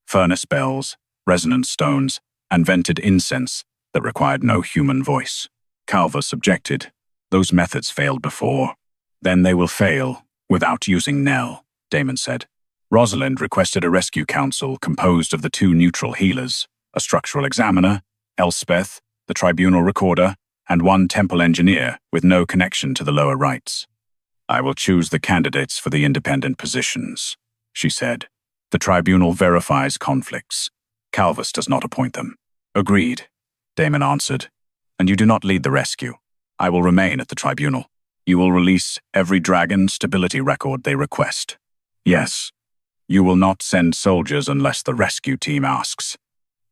Furnace bells, resonance stones, and vented incense that required no human voice. Calvus objected. Those methods failed before. Then they will fail without using Nell, Damon said. Rosalind requested a rescue council composed of the 2 neutral healers, a structural examiner, Elspeth, the tribunal recorder, and 1 temple engineer with no connection to the lower rites. I will choose the candidates for the independent positions, she said. The tribunal verifies conflicts. Calvus does not appoint them. Agreed, Damon answered. And you do not lead the rescue. I will remain at the tribunal. You will release every dragon stability record they request. Yes. You will not send soldiers unless the rescue team asks.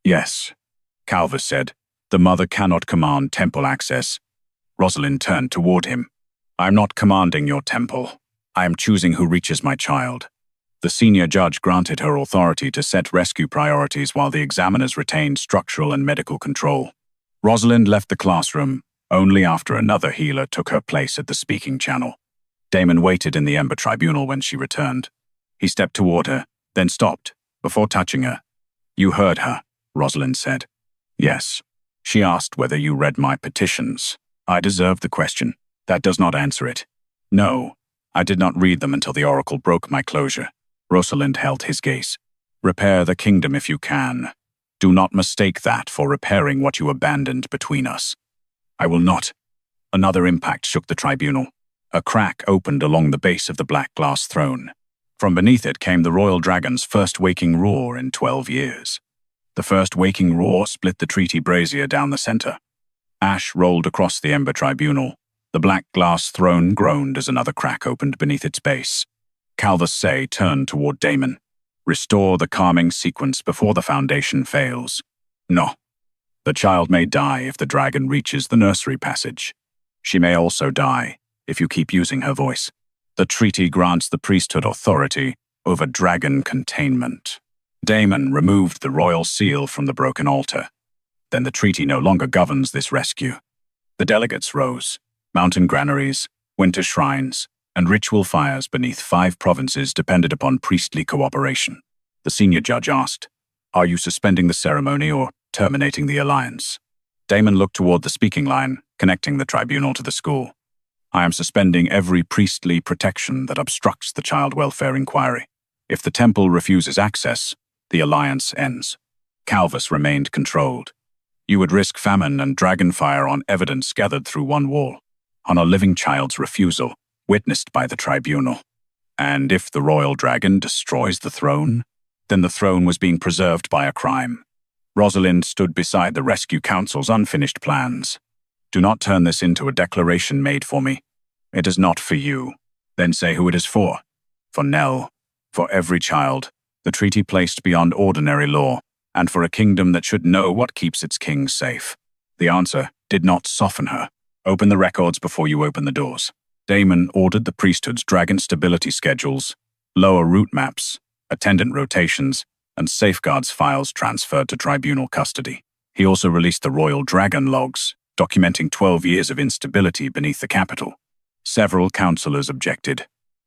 Yes, Calvus said. The mother cannot command temple access. Rosalind turned toward him. I am not commanding your temple. I am choosing who reaches my child. The senior judge granted her authority to set rescue priorities while the examiners retained structural and medical control. Rosalind left the classroom only after another healer took her place at the speaking channel. Damon waited in the Ember Tribunal when she returned. He stepped toward her, then stopped, before touching her. You heard her, Rosalind said. Yes. She asked whether you read my petitions. I deserved the question. That does not answer it. No, I did not read them until the oracle broke my closure. Rosalind held his gaze. Repair the kingdom if you can. Do not mistake that for repairing what you abandoned between us. I will not. Another impact shook the tribunal. A crack opened along the base of the black glass throne. From beneath it came the royal dragon's first waking roar in 12 years. The first waking roar split the treaty brazier down the center. Ash rolled across the Ember Tribunal. The black glass throne groaned as another crack opened beneath its base. Calvus Say turned toward Damon. Restore the calming sequence before the foundation fails. No. The child may die if the dragon reaches the nursery passage. She may also die if you keep using her voice. The treaty grants the priesthood authority over dragon containment. Damon removed the royal seal from the broken altar. Then the treaty no longer governs this rescue. The delegates rose. Mountain granaries, winter shrines, and ritual fires beneath 5 provinces depended upon priestly cooperation. The senior judge asked, "Are you suspending the ceremony or terminating the alliance?" Damon looked toward the speaking line, connecting the tribunal to the school. "I am suspending every priestly protection that obstructs the child welfare inquiry. If the temple refuses access, the alliance ends." Calvus remained controlled. You would risk famine and dragonfire on evidence gathered through one wall, on a living child's refusal, witnessed by the tribunal. And if the royal dragon destroys the throne, then the throne was being preserved by a crime. Rosalind stood beside the rescue council's unfinished plans. "Do not turn this into a declaration made for me. It is not for you. Then say who it is for. For Nell, for every child, the treaty placed beyond ordinary law, and for a kingdom that should know what keeps its kings safe." The answer did not soften her. "Open the records before you open the doors." Damon ordered the priesthood's dragon stability schedules, lower route maps, attendant rotations, and safeguards files transferred to tribunal custody. He also released the royal dragon logs, documenting 12 years of instability beneath the capital. Several councillors objected.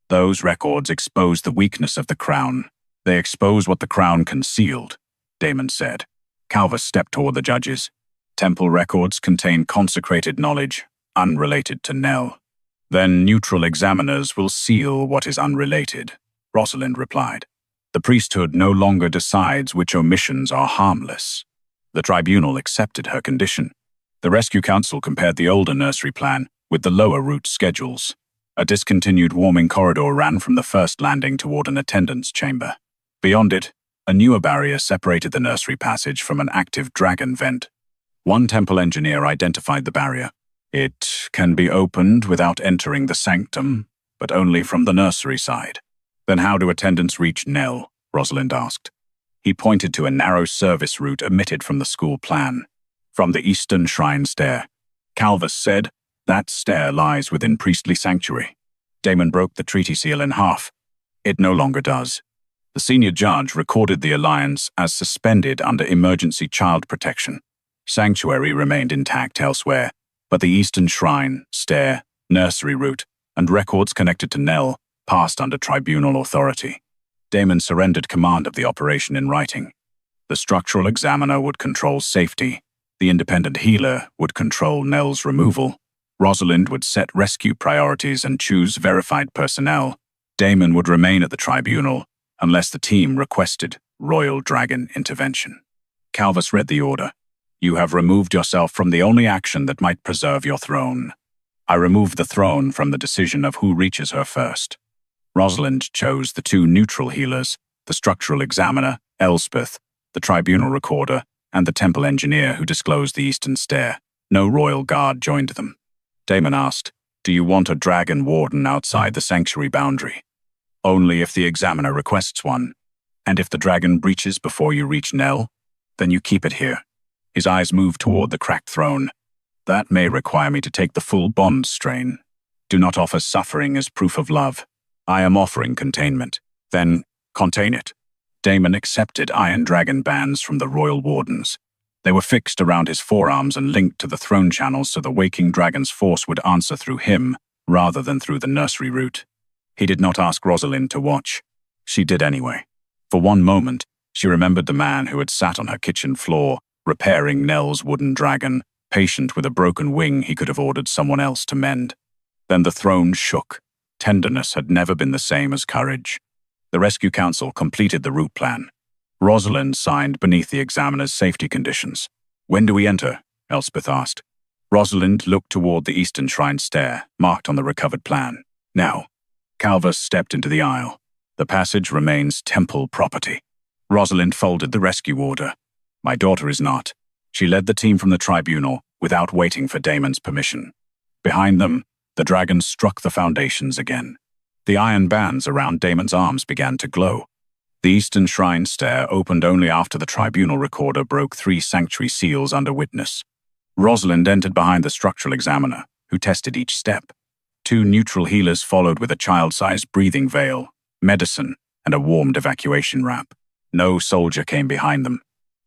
Those records exposed the weakness of the crown. "They expose what the crown concealed," Damon said. Calvus stepped toward the judges. "Temple records contain consecrated knowledge, unrelated to Nell." "Then neutral examiners will seal what is unrelated," Rosalind replied. "The priesthood no longer decides which omissions are harmless." The tribunal accepted her condition. The rescue council compared the older nursery plan with the lower route schedules. A discontinued warming corridor ran from the first landing toward an attendance chamber. Beyond it, a newer barrier separated the nursery passage from an active dragon vent. One temple engineer identified the barrier. "It can be opened without entering the sanctum, but only from the nursery side." "Then how do attendants reach Nell?" Rosalind asked. He pointed to a narrow service route omitted from the school plan. "From the eastern shrine stair." Calvus said, "That stair lies within priestly sanctuary." Damon broke the treaty seal in half. "It no longer does." The senior judge recorded the alliance as suspended under emergency child protection. Sanctuary remained intact elsewhere, but the eastern shrine, stair, nursery route, and records connected to Nell passed under tribunal authority. Damon surrendered command of the operation in writing. The structural examiner would control safety. The independent healer would control Nell's removal. Rosalind would set rescue priorities and choose verified personnel. Damon would remain at the tribunal unless the team requested royal dragon intervention. Calvus read the order. "You have removed yourself from the only action that might preserve your throne. I remove the throne from the decision of who reaches her first." Rosalind chose the 2 neutral healers, the structural examiner, Elspeth, the tribunal recorder, and the temple engineer who disclosed the eastern stair. No royal guard joined them. Damon asked, "Do you want a dragon warden outside the sanctuary boundary?" "Only if the examiner requests one. And if the dragon breaches before you reach Nell, then you keep it here." His eyes moved toward the cracked throne. "That may require me to take the full bond strain. Do not offer suffering as proof of love. I am offering containment. Then contain it." Damon accepted iron dragon bands from the royal wardens. They were fixed around his forearms and linked to the throne channels so the waking dragon's force would answer through him rather than through the nursery route. He did not ask Rosalind to watch. She did anyway. For one moment, she remembered the man who had sat on her kitchen floor, repairing Nell's wooden dragon, patient with a broken wing he could have ordered someone else to mend. Then the throne shook. Tenderness had never been the same as courage. The rescue council completed the route plan. Rosalind signed beneath the examiner's safety conditions. "When do we enter?" Elspeth asked. Rosalind looked toward the eastern shrine stair, marked on the recovered plan. "Now." Calvus stepped into the aisle. "The passage remains temple property." Rosalind folded the rescue order. "My daughter is not." She led the team from the tribunal without waiting for Damon's permission. Behind them, the dragon struck the foundations again. The iron bands around Damon's arms began to glow. The Eastern Shrine stair opened only after the tribunal recorder broke 3 sanctuary seals under witness. Rosalind entered behind the structural examiner, who tested each step. 2 neutral healers followed with a child-sized breathing veil, medicine, and a warmed evacuation wrap. No soldier came behind them.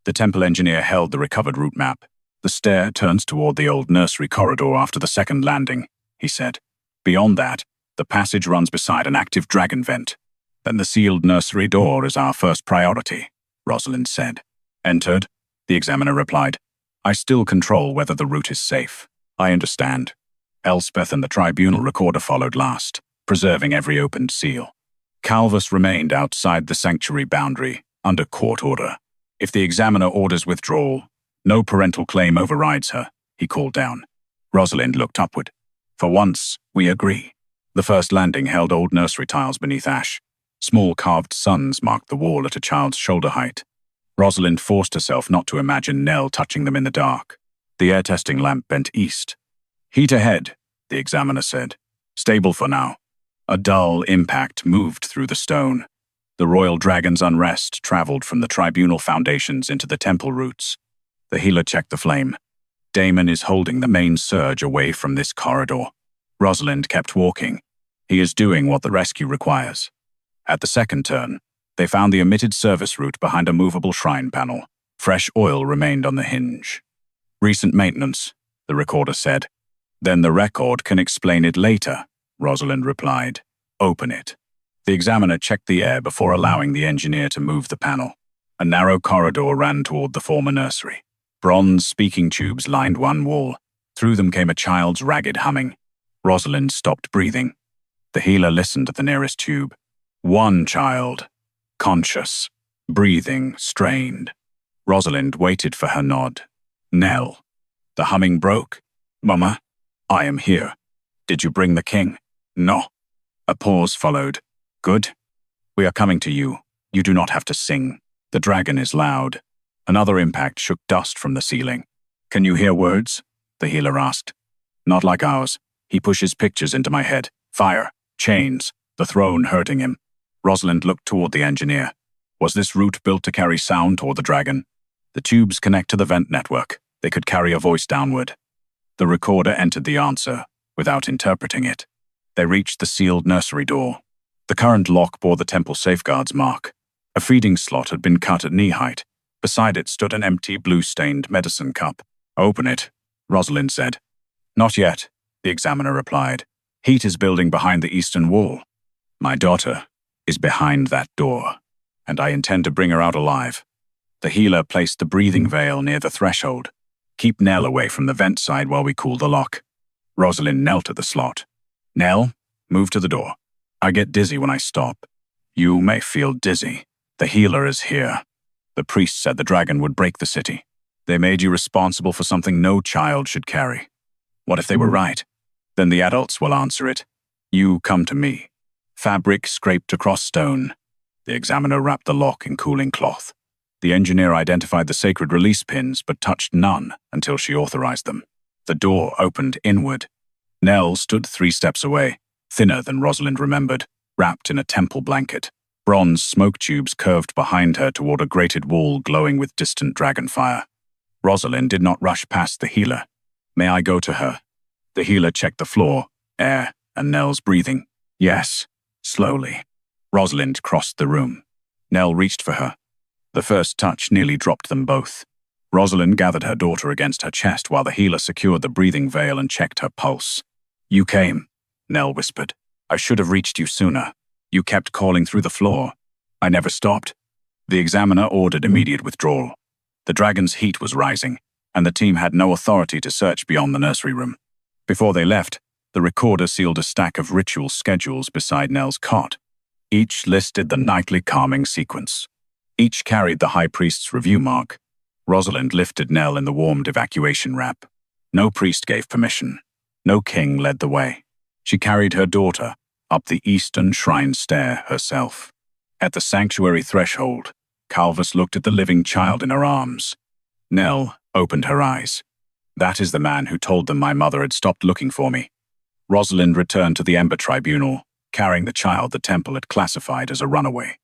The temple engineer held the recovered route map. The stair turns toward the old nursery corridor after the second landing, he said. Beyond that, the passage runs beside an active dragon vent. Then the sealed nursery door is our first priority, Rosalind said. Entered, the examiner replied. I still control whether the route is safe. I understand. Elspeth and the tribunal recorder followed last, preserving every opened seal. Calvus remained outside the sanctuary boundary, under court order. If the examiner orders withdrawal, no parental claim overrides her, he called down. Rosalind looked upward. For once, we agree. The first landing held old nursery tiles beneath ash. Small carved suns marked the wall at a child's shoulder height. Rosalind forced herself not to imagine Nell touching them in the dark. The air testing lamp bent east. Heat ahead, the examiner said. Stable for now. A dull impact moved through the stone. The royal dragon's unrest traveled from the tribunal foundations into the temple roots. The healer checked the flame. Damon is holding the main surge away from this corridor. Rosalind kept walking. He is doing what the rescue requires. At the second turn, they found the omitted service route behind a movable shrine panel. Fresh oil remained on the hinge. Recent maintenance, the recorder said. Then the record can explain it later, Rosalind replied. Open it. The examiner checked the air before allowing the engineer to move the panel. A narrow corridor ran toward the former nursery. Bronze speaking tubes lined one wall. Through them came a child's ragged humming. Rosalind stopped breathing. The healer listened at the nearest tube. One child. Conscious. Breathing strained. Rosalind waited for her nod. Nell. The humming broke. Mama, I am here. Did you bring the king? No. A pause followed. Good. We are coming to you. You do not have to sing. The dragon is loud. Another impact shook dust from the ceiling. Can you hear words? The healer asked. Not like ours. He pushes pictures into my head. Fire. Chains. The throne hurting him. Rosalind looked toward the engineer. Was this route built to carry sound toward the dragon? The tubes connect to the vent network. They could carry a voice downward. The recorder entered the answer, without interpreting it. They reached the sealed nursery door. The current lock bore the temple safeguards mark. A feeding slot had been cut at knee height. Beside it stood an empty, blue-stained medicine cup. Open it, Rosalind said. Not yet, the examiner replied. Heat is building behind the eastern wall. My daughter is behind that door, and I intend to bring her out alive. The healer placed the breathing veil near the threshold. Keep Nell away from the vent side while we cool the lock. Rosalind knelt at the slot. Nell, move to the door. I get dizzy when I stop. You may feel dizzy. The healer is here. The priest said the dragon would break the city. They made you responsible for something no child should carry. What if they were right? Then the adults will answer it. You come to me. Fabric scraped across stone. The examiner wrapped the lock in cooling cloth. The engineer identified the sacred release pins but touched none until she authorized them. The door opened inward. Nell stood 3 steps away, thinner than Rosalind remembered, wrapped in a temple blanket. Bronze smoke tubes curved behind her toward a grated wall glowing with distant dragon fire. Rosalind did not rush past the healer. May I go to her? The healer checked the floor, air, and Nell's breathing. Yes, slowly. Rosalind crossed the room. Nell reached for her. The first touch nearly dropped them both. Rosalind gathered her daughter against her chest while the healer secured the breathing veil and checked her pulse. You came, Nell whispered. I should have reached you sooner. You kept calling through the floor. I never stopped. The examiner ordered immediate withdrawal. The dragon's heat was rising, and the team had no authority to search beyond the nursery room. Before they left, the recorder sealed a stack of ritual schedules beside Nell's cot. Each listed the nightly calming sequence. Each carried the high priest's review mark. Rosalind lifted Nell in the warmed evacuation wrap. No priest gave permission. No king led the way. She carried her daughter up the eastern shrine stair herself. At the sanctuary threshold, Calvus looked at the living child in her arms. Nell opened her eyes. That is the man who told them my mother had stopped looking for me. Rosalind returned to the Ember Tribunal, carrying the child the temple had classified as a runaway.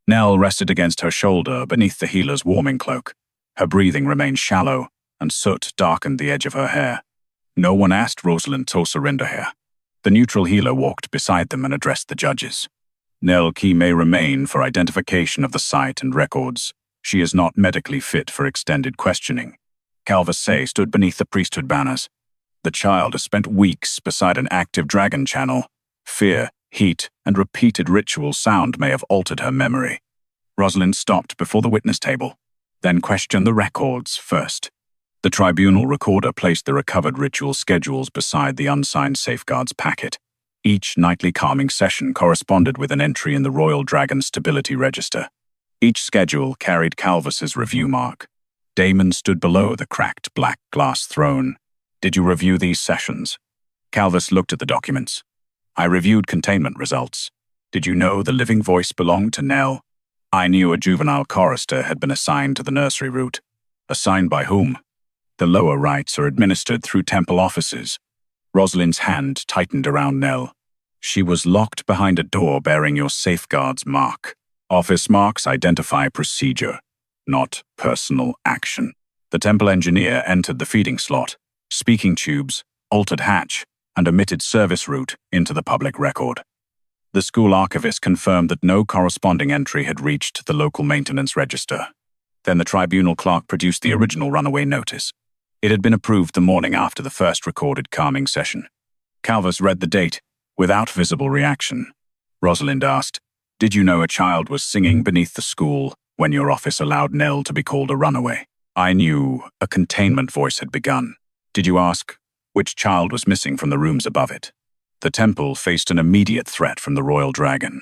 Nell rested against her shoulder beneath the healer's warming cloak. Her breathing remained shallow, and soot darkened the edge of her hair. No one asked Rosalind to surrender here. The neutral healer walked beside them and addressed the judges. Nell Quay may remain for identification of the site and records. She is not medically fit for extended questioning. Calvasay stood beneath the priesthood banners. The child has spent weeks beside an active dragon channel. Fear, heat, and repeated ritual sound may have altered her memory. Rosalind stopped before the witness table, then questioned the records first. The tribunal recorder placed the recovered ritual schedules beside the unsigned safeguards packet. Each nightly calming session corresponded with an entry in the Royal Dragon Stability Register. Each schedule carried Calvas's review mark. Damon stood below the cracked black glass throne. "Did you review these sessions?" Calvas looked at the documents. "I reviewed containment results. Did you know the living voice belonged to Nell?" "I knew a juvenile chorister had been assigned to the nursery route." "Assigned by whom?" "The lower rites are administered through temple offices." Rosalind's hand tightened around Nell. "She was locked behind a door bearing your safeguards mark. Office marks identify procedure, not personal action." The temple engineer entered the feeding slot, speaking tubes, altered hatch, and omitted service route into the public record. The school archivist confirmed that no corresponding entry had reached the local maintenance register. Then the tribunal clerk produced the original runaway notice. It had been approved the morning after the first recorded calming session. Calvas read the date, without visible reaction. Rosalind asked, "Did you know a child was singing beneath the school when your office allowed Nell to be called a runaway?" "I knew a containment voice had begun." "Did you ask which child was missing from the rooms above it?" The temple faced an immediate threat from the royal dragon.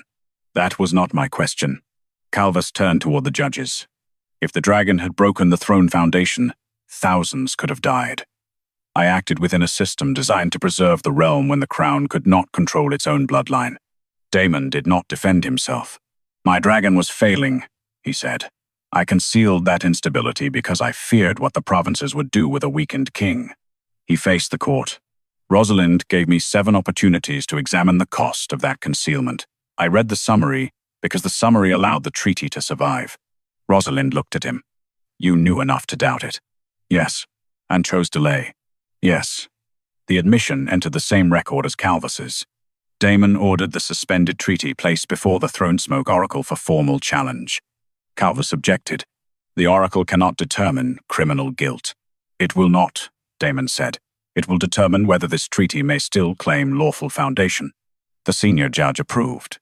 "That was not my question." Calvas turned toward the judges. "If the dragon had broken the throne foundation, thousands could have died. I acted within a system designed to preserve the realm when the crown could not control its own bloodline." Damon did not defend himself. "My dragon was failing," he said. "I concealed that instability because I feared what the provinces would do with a weakened king." He faced the court. "Rosalind gave me 7 opportunities to examine the cost of that concealment. I read the summary because the summary allowed the treaty to survive." Rosalind looked at him. "You knew enough to doubt it." "Yes, and chose delay." "Yes." The admission entered the same record as Calvas's. Damon ordered the suspended treaty placed before the Throne Smoke Oracle for formal challenge. Calvas objected. "The Oracle cannot determine criminal guilt." "It will not," Damon said. "It will determine whether this treaty may still claim lawful foundation." The senior judge approved.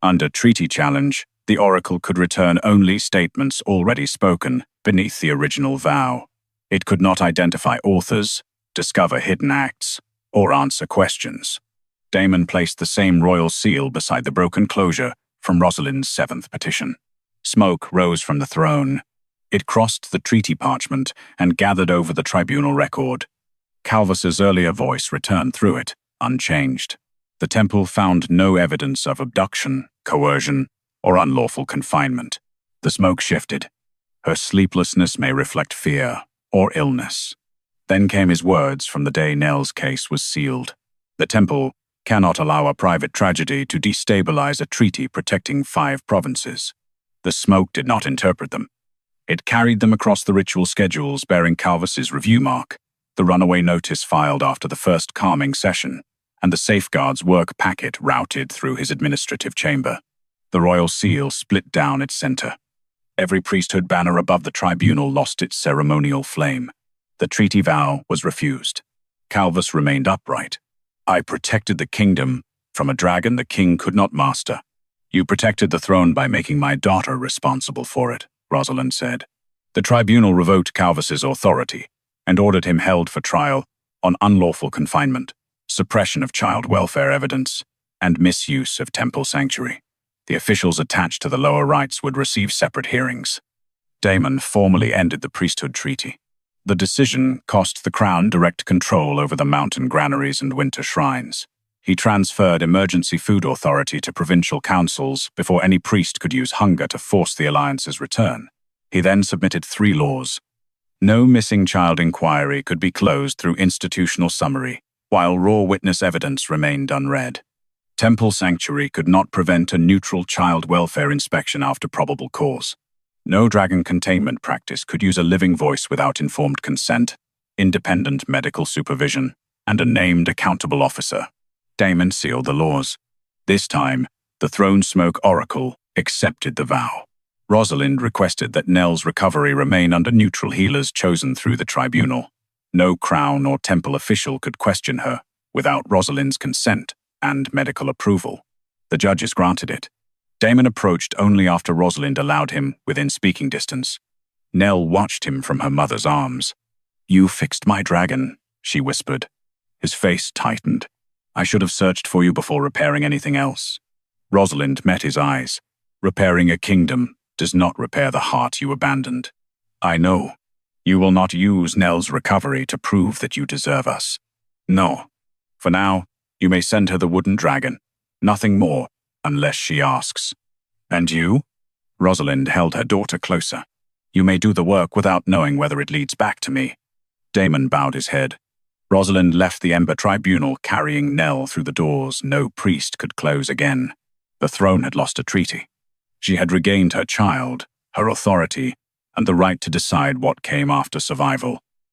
Under treaty challenge, the Oracle could return only statements already spoken beneath the original vow. It could not identify authors, discover hidden acts, or answer questions. Damon placed the same royal seal beside the broken closure from Rosalind's 7th petition. Smoke rose from the throne. It crossed the treaty parchment and gathered over the tribunal record. Calvas's earlier voice returned through it, unchanged. The temple found no evidence of abduction, coercion, or unlawful confinement. The smoke shifted. Her sleeplessness may reflect fear or illness. Then came his words from the day Nell's case was sealed. "The temple cannot allow a private tragedy to destabilize a treaty protecting 5 provinces." The smoke did not interpret them. It carried them across the ritual schedules bearing Calvas's review mark, the runaway notice filed after the first calming session, and the safeguards work packet routed through his administrative chamber. The royal seal split down its center. Every priesthood banner above the tribunal lost its ceremonial flame. The treaty vow was refused. Calvas remained upright. "I protected the kingdom from a dragon the king could not master." "You protected the throne by making my daughter responsible for it," Rosalind said. The tribunal revoked Calvas's authority and ordered him held for trial on unlawful confinement, suppression of child welfare evidence, and misuse of temple sanctuary. The officials attached to the lower rights would receive separate hearings. Damon formally ended the priesthood treaty. The decision cost the crown direct control over the mountain granaries and winter shrines. He transferred emergency food authority to provincial councils before any priest could use hunger to force the alliance's return. He then submitted 3 laws. No missing child inquiry could be closed through institutional summary, while raw witness evidence remained unread. Temple Sanctuary could not prevent a neutral child welfare inspection after probable cause. No dragon containment practice could use a living voice without informed consent, independent medical supervision, and a named accountable officer. Damon sealed the laws. This time, the Throne Smoke Oracle accepted the vow. Rosalind requested that Nell's recovery remain under neutral healers chosen through the tribunal. No crown or temple official could question her without Rosalind's consent and medical approval. The judges granted it. Damon approached only after Rosalind allowed him within speaking distance. Nell watched him from her mother's arms. "You fixed my dragon," she whispered. His face tightened. "I should have searched for you before repairing anything else." Rosalind met his eyes. "Repairing a kingdom does not repair the heart you abandoned. I know. You will not use Nell's recovery to prove that you deserve us. No. For now, you may send her the wooden dragon. Nothing more, unless she asks." "And you?" Rosalind held her daughter closer. "You may do the work without knowing whether it leads back to me." Damon bowed his head. Rosalind left the Ember Tribunal carrying Nell through the doors no priest could close again. The throne had lost a treaty. She had regained her child, her authority, and the right to decide what came after survival.